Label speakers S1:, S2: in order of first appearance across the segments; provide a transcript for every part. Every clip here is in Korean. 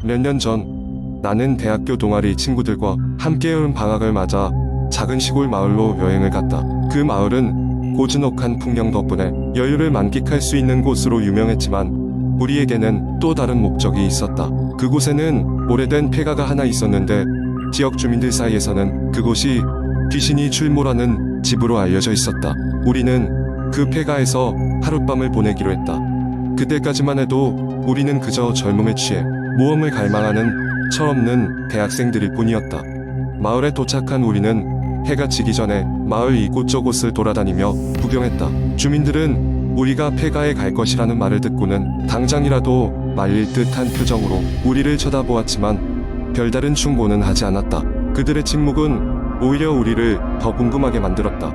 S1: 몇 년 전, 나는 대학교 동아리 친구들과 함께 여름 방학을 맞아 작은 시골 마을로 여행을 갔다. 그 마을은 고즈넉한 풍경 덕분에 여유를 만끽할 수 있는 곳으로 유명했지만 우리에게는 또 다른 목적이 있었다. 그곳에는 오래된 폐가가 하나 있었는데 지역 주민들 사이에서는 그곳이 귀신이 출몰하는 집으로 알려져 있었다. 우리는 그 폐가에서 하룻밤을 보내기로 했다. 그때까지만 해도 우리는 그저 젊음에 취해 모험을 갈망하는 철없는 대학생들일 뿐이었다. 마을에 도착한 우리는 해가 지기 전에 마을 이곳저곳을 돌아다니며 구경했다. 주민들은 우리가 폐가에 갈 것이라는 말을 듣고는 당장이라도 말릴 듯한 표정으로 우리를 쳐다보았지만 별다른 충고는 하지 않았다. 그들의 침묵은 오히려 우리를 더 궁금하게 만들었다.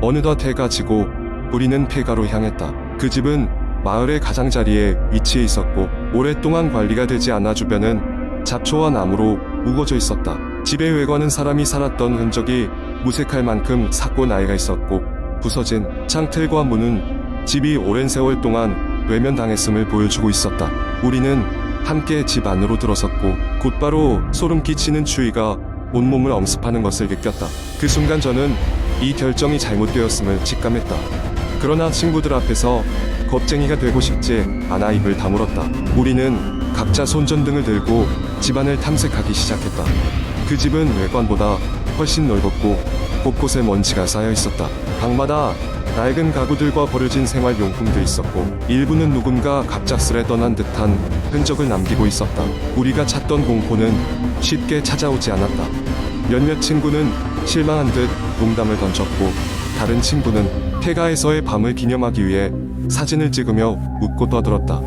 S1: 어느덧 해가 지고 우리는 폐가로 향했다. 그 집은 마을의 가장자리에 위치해 있었고 오랫동안 관리가 되지 않아 주변은 잡초와 나무로 우거져 있었다. 집의 외관은 사람이 살았던 흔적이 무색할 만큼 삭고 나이가 있었고 부서진 창틀과 문은 집이 오랜 세월 동안 외면당했음을 보여주고 있었다. 우리는 함께 집 안으로 들어섰고 곧바로 소름 끼치는 추위가 온몸을 엄습하는 것을 느꼈다. 그 순간 저는 이 결정이 잘못되었음을 직감했다. 그러나 친구들 앞에서 겁쟁이가 되고 싶지 않아 입을 다물었다. 우리는 각자 손전등을 들고 집안을 탐색하기 시작했다. 그 집은 외관보다 훨씬 넓었고 곳곳에 먼지가 쌓여 있었다. 방마다 낡은 가구들과 버려진 생활용품도 있었고 일부는 누군가 갑작스레 떠난 듯한 흔적을 남기고 있었다. 우리가 찾던 공포는 쉽게 찾아오지 않았다. 몇몇 친구는 실망한 듯 농담을 던졌고 다른 친구는 폐가에서의 밤을 기념하기 위해 사진을 찍으며 웃고 떠들었다.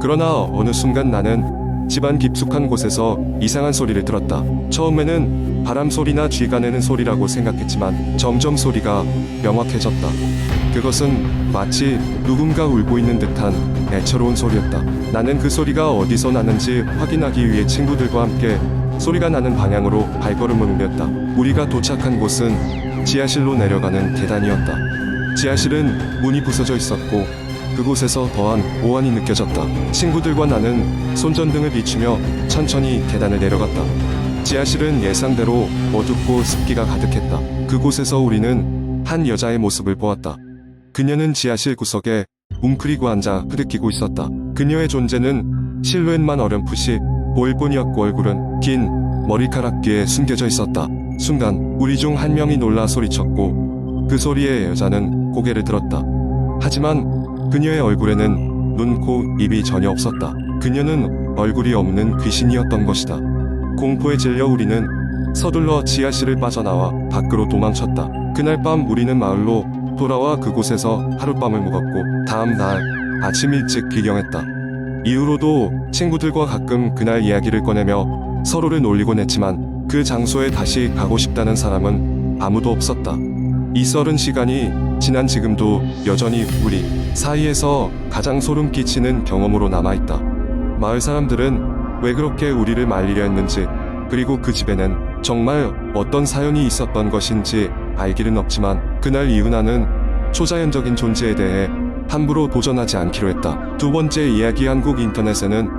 S1: 그러나 어느 순간 나는 집안 깊숙한 곳에서 이상한 소리를 들었다. 처음에는 바람 소리나 쥐가 내는 소리라고 생각했지만 점점 소리가 명확해졌다. 그것은 마치 누군가 울고 있는 듯한 애처로운 소리였다. 나는 그 소리가 어디서 나는지 확인하기 위해 친구들과 함께 소리가 나는 방향으로 발걸음을 옮겼다. 우리가 도착한 곳은 지하실로 내려가는 계단이었다. 지하실은 문이 부서져 있었고 그곳에서 더한 오한이 느껴졌다. 친구들과 나는 손전등을 비추며 천천히 계단을 내려갔다. 지하실은 예상대로 어둡고 습기가 가득했다. 그곳에서 우리는 한 여자의 모습을 보았다. 그녀는 지하실 구석에 웅크리고 앉아 흐느끼고 있었다. 그녀의 존재는 실루엣만 어렴풋이 보일 뿐이었고 얼굴은 긴 머리카락 뒤에 숨겨져 있었다. 순간 우리 중 한 명이 놀라 소리쳤고 그 소리에 여자는 고개를 들었다. 하지만 그녀의 얼굴에는 눈, 코, 입이 전혀 없었다. 그녀는 얼굴이 없는 귀신이었던 것이다. 공포에 질려 우리는 서둘러 지하실을 빠져나와 밖으로 도망쳤다. 그날 밤 우리는 마을로 돌아와 그곳에서 하룻밤을 묵었고 다음 날 아침 일찍 귀경했다. 이후로도 친구들과 가끔 그날 이야기를 꺼내며 서로를 놀리곤 했지만 그 장소에 다시 가고 싶다는 사람은 아무도 없었다. 이 썰은 시간이 지난 지금도 여전히 우리 사이에서 가장 소름 끼치는 경험으로 남아있다. 마을 사람들은 왜 그렇게 우리를 말리려 했는지 그리고 그 집에는 정말 어떤 사연이 있었던 것인지 알 길은 없지만 그날 이후 나는 초자연적인 존재에 대해 함부로 도전하지 않기로 했다. 두 번째 이야기. 한국 인터넷에는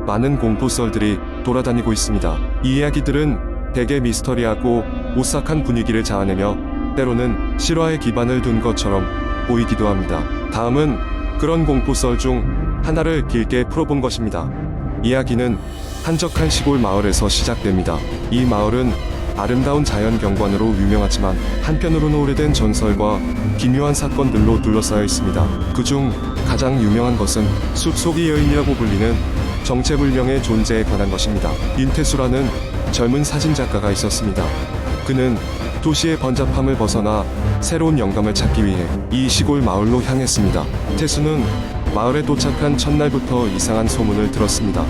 S1: 많은 공포썰들이 돌아다니고 있습니다. 이 이야기들은 대개 미스터리하고 오싹한 분위기를 자아내며 때로는 실화에 기반을 둔 것처럼 보이기도 합니다. 다음은 그런 공포썰 중 하나를 길게 풀어본 것입니다. 이야기는 한적한 시골 마을에서 시작됩니다. 이 마을은 아름다운 자연 경관으로 유명하지만 한편으로는 오래된 전설과 기묘한 사건들로 둘러싸여 있습니다. 그중 가장 유명한 것은 숲속의 여인이라고 불리는 정체불명의 존재에 관한 것입니다. 윤태수라는 젊은 사진작가가 있었습니다. 그는 도시의 번잡함을 벗어나 새로운 영감을 찾기 위해 이 시골 마을로 향했습니다. 태수는 마을에 도착한 첫날부터 이상한 소문을 들었습니다.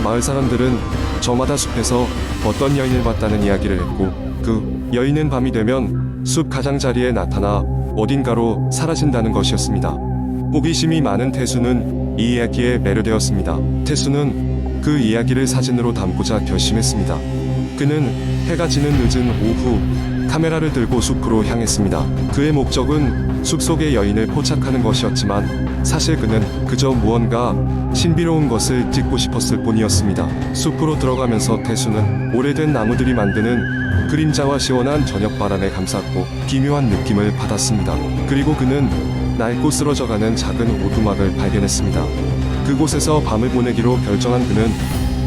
S1: 마을 사람들은 저마다 숲에서 어떤 여인을 봤다는 이야기를 했고 그 여인은 밤이 되면 숲 가장자리에 나타나 어딘가로 사라진다는 것이었습니다. 호기심이 많은 태수는 이 이야기에 매료되었습니다. 태수는 그 이야기를 사진으로 담고자 결심했습니다. 그는 해가 지는 늦은 오후 카메라를 들고 숲으로 향했습니다. 그의 목적은 숲속의 여인을 포착하는 것이었지만 사실 그는 그저 무언가 신비로운 것을 찍고 싶었을 뿐이었습니다. 숲으로 들어가면서 태수는 오래된 나무들이 만드는 그림자와 시원한 저녁 바람에 감쌌고 기묘한 느낌을 받았습니다. 그리고 그는 낡고 쓰러져가는 작은 오두막을 발견했습니다. 그곳에서 밤을 보내기로 결정한 그는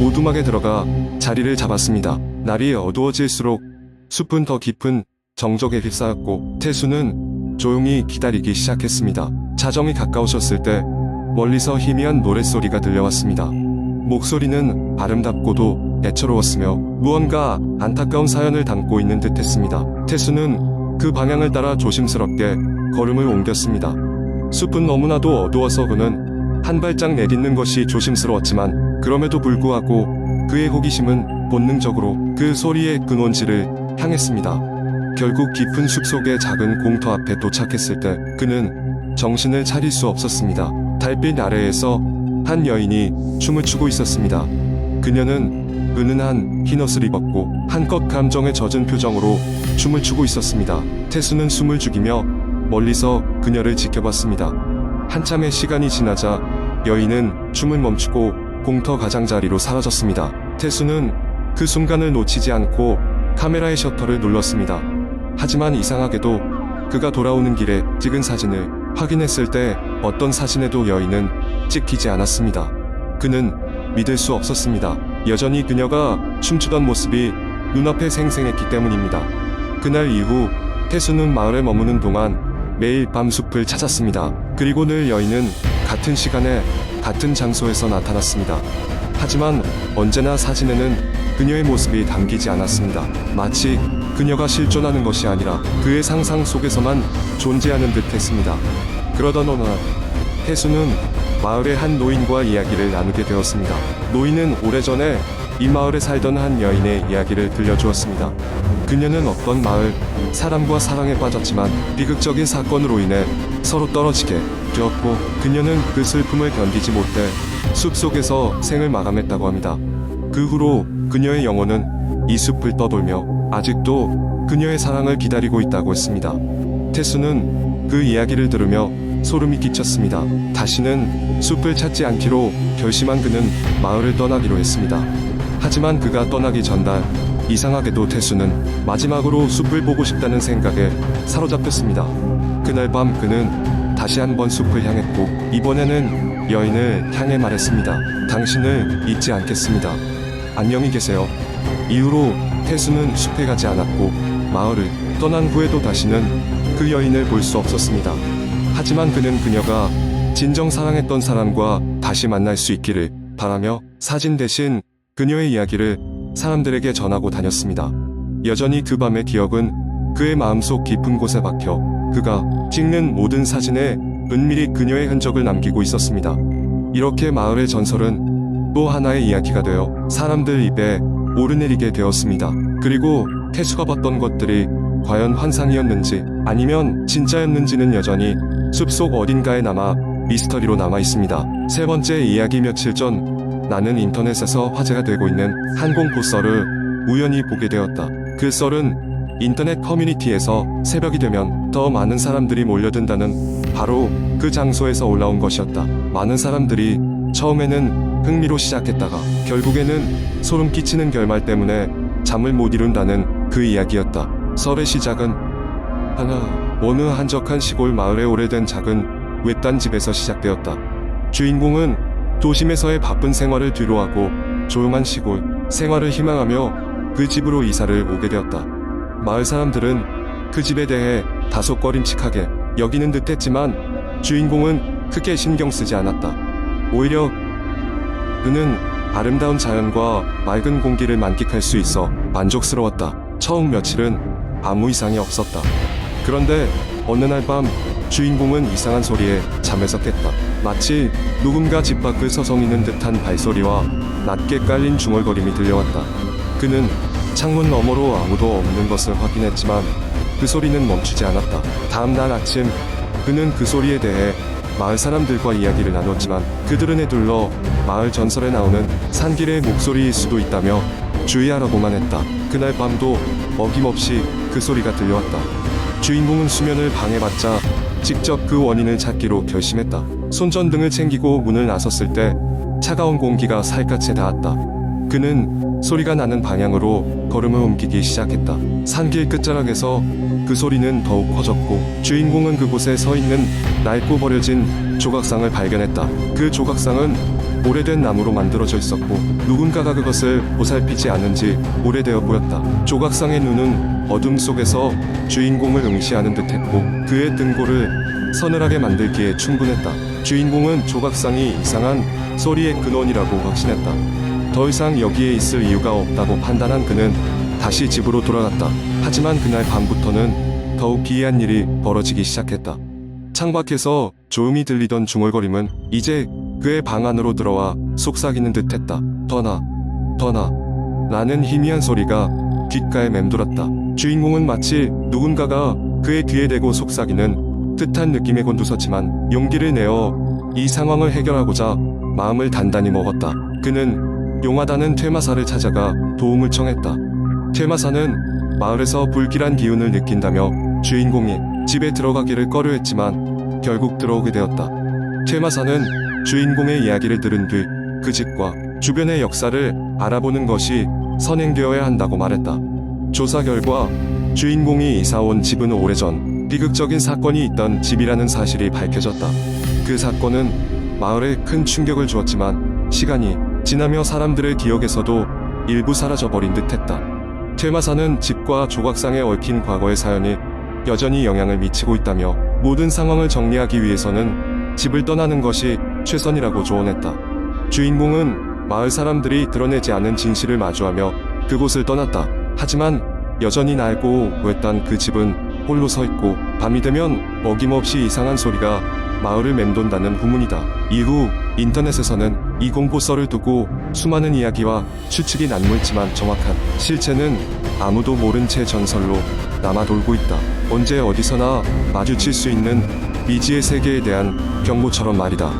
S1: 오두막에 들어가 자리를 잡았습니다. 날이 어두워질수록 숲은 더 깊은 정적에 휩싸였고 태수는 조용히 기다리기 시작했습니다. 자정이 가까우셨을 때 멀리서 희미한 노랫소리가 들려왔습니다. 목소리는 아름답고도 애처로웠으며 무언가 안타까운 사연을 담고 있는 듯했습니다. 태수는 그 방향을 따라 조심스럽게 걸음을 옮겼습니다. 숲은 너무나도 어두워서 그는 한 발짝 내딛는 것이 조심스러웠지만 그럼에도 불구하고 그의 호기심은 본능적으로 그 소리의 근원지를 향했습니다. 결국 깊은 숲속의 작은 공터 앞에 도착했을 때 그는 정신을 차릴 수 없었습니다. 달빛 아래에서 한 여인이 춤을 추고 있었습니다. 그녀는 은은한 흰옷을 입었고 한껏 감정에 젖은 표정으로 춤을 추고 있었습니다. 태수는 숨을 죽이며 멀리서 그녀를 지켜봤습니다. 한참의 시간이 지나자 여인은 춤을 멈추고 공터 가장자리로 사라졌습니다. 태수는 그 순간을 놓치지 않고 카메라의 셔터를 눌렀습니다. 하지만 이상하게도 그가 돌아오는 길에 찍은 사진을 확인했을 때 어떤 사진에도 여인은 찍히지 않았습니다. 그는 믿을 수 없었습니다. 여전히 그녀가 춤추던 모습이 눈앞에 생생했기 때문입니다. 그날 이후 태수는 마을에 머무는 동안 매일 밤 숲을 찾았습니다. 그리고 늘 여인은 같은 시간에 같은 장소에서 나타났습니다. 하지만 언제나 사진에는 그녀의 모습이 담기지 않았습니다. 마치 그녀가 실존하는 것이 아니라 그의 상상 속에서만 존재하는 듯 했습니다. 그러던 어느 날 태수는 마을의 한 노인과 이야기를 나누게 되었습니다. 노인은 오래전에 이 마을에 살던 한 여인의 이야기를 들려주었습니다. 그녀는 어떤 마을 사람과 사랑에 빠졌지만 비극적인 사건으로 인해 서로 떨어지게 되었고 그녀는 그 슬픔을 견디지 못해 숲속에서 생을 마감했다고 합니다. 그 후로 그녀의 영혼은 이 숲을 떠돌며 아직도 그녀의 사랑을 기다리고 있다고 했습니다. 태수는 그 이야기를 들으며 소름이 끼쳤습니다. 다시는 숲을 찾지 않기로 결심한 그는 마을을 떠나기로 했습니다. 하지만 그가 떠나기 전날 이상하게도 태수는 마지막으로 숲을 보고 싶다는 생각에 사로잡혔습니다. 그날 밤 그는 다시 한번 숲을 향했고 이번에는 여인을 향해 말했습니다. 당신을 잊지 않겠습니다. 안녕히 계세요. 이후로 태수는 숲에 가지 않았고 마을을 떠난 후에도 다시는 그 여인을 볼 수 없었습니다. 하지만 그는 그녀가 진정 사랑했던 사람과 다시 만날 수 있기를 바라며 사진 대신 그녀의 이야기를 사람들에게 전하고 다녔습니다. 여전히 그 밤의 기억은 그의 마음속 깊은 곳에 박혀 그가 찍는 모든 사진에 은밀히 그녀의 흔적을 남기고 있었습니다. 이렇게 마을의 전설은 또 하나의 이야기가 되어 사람들 입에 오르내리게 되었습니다. 그리고 태수가 봤던 것들이 과연 환상이었는지 아니면 진짜였는지는 여전히 숲속 어딘가에 남아 미스터리로 남아 있습니다. 세 번째 이야기. 며칠 전 나는 인터넷에서 화제가 되고 있는 한 공포 썰을 우연히 보게 되었다. 그 썰은 인터넷 커뮤니티에서 새벽이 되면 더 많은 사람들이 몰려든다는 바로 그 장소에서 올라온 것이었다. 많은 사람들이 처음에는 흥미로 시작했다가 결국에는 소름 끼치는 결말 때문에 잠을 못 이룬다는 그 이야기였다. 썰의 시작은 어느 한적한 시골 마을의 오래된 작은 외딴 집에서 시작되었다. 주인공은 도심에서의 바쁜 생활을 뒤로하고 조용한 시골 생활을 희망하며 그 집으로 이사를 오게 되었다. 마을 사람들은 그 집에 대해 다소 꺼림칙하게 여기는 듯했지만 주인공은 크게 신경 쓰지 않았다. 오히려 그는 아름다운 자연과 맑은 공기를 만끽할 수 있어 만족스러웠다. 처음 며칠은 아무 이상이 없었다. 그런데 어느 날 밤 주인공은 이상한 소리에 잠에서 깼다. 마치 누군가 집 밖을 서성이는 듯한 발소리와 낮게 깔린 중얼거림이 들려왔다. 그는 창문 너머로 아무도 없는 것을 확인했지만 그 소리는 멈추지 않았다. 다음 날 아침 그는 그 소리에 대해 마을 사람들과 이야기를 나눴지만 그들은 에둘러 마을 전설에 나오는 산길의 목소리일 수도 있다며 주의하라고만 했다. 그날 밤도 어김없이 그 소리가 들려왔다. 주인공은 수면을 방해받자 직접 그 원인을 찾기로 결심했다. 손전등을 챙기고 문을 나섰을 때 차가운 공기가 살갗에 닿았다. 그는 소리가 나는 방향으로 걸음을 옮기기 시작했다. 산길 끝자락에서 그 소리는 더욱 커졌고 주인공은 그곳에 서 있는 낡고 버려진 조각상을 발견했다. 그 조각상은 오래된 나무로 만들어져 있었고 누군가가 그것을 보살피지 않은 지 오래되어 보였다. 조각상의 눈은 어둠 속에서 주인공을 응시하는 듯했고 그의 등골을 서늘하게 만들기에 충분했다. 주인공은 조각상이 이상한 소리의 근원이라고 확신했다. 더 이상 여기에 있을 이유가 없다고 판단한 그는 다시 집으로 돌아갔다. 하지만 그날 밤부터는 더욱 기이한 일이 벌어지기 시작했다. 창밖에서 조용히 들리던 중얼거림은 이제 그의 방 안으로 들어와 속삭이는 듯했다. 더나 라는 희미한 소리가 귓가에 맴돌았다. 주인공은 마치 누군가가 그의 귀에 대고 속삭이는 듯한 느낌에 곤두섰지만 용기를 내어 이 상황을 해결하고자 마음을 단단히 먹었다. 그는 용하다는 퇴마사를 찾아가 도움을 청했다. 퇴마사는 마을에서 불길한 기운을 느낀다며 주인공이 집에 들어가기를 꺼려했지만 결국 들어오게 되었다. 퇴마사는 주인공의 이야기를 들은 뒤 그 집과 주변의 역사를 알아보는 것이 선행되어야 한다고 말했다. 조사 결과 주인공이 이사온 집은 오래전 비극적인 사건이 있던 집이라는 사실이 밝혀졌다. 그 사건은 마을에 큰 충격을 주었지만 시간이 지나며 사람들의 기억에서도 일부 사라져버린 듯했다. 퇴마사는 집과 조각상에 얽힌 과거의 사연이 여전히 영향을 미치고 있다며 모든 상황을 정리하기 위해서는 집을 떠나는 것이 최선이라고 조언했다. 주인공은 마을 사람들이 드러내지 않은 진실을 마주하며 그곳을 떠났다. 하지만 여전히 낡고 오래된 그 집은 홀로 서 있고 밤이 되면 어김없이 이상한 소리가 마을을 맴돈다는 후문이다. 이후 인터넷에서는 이 공포설을 두고 수많은 이야기와 추측이 난무했지만 정확한 실체는 아무도 모른 채 전설로 남아 돌고 있다. 언제 어디서나 마주칠 수 있는 미지의 세계에 대한 경고처럼 말이다.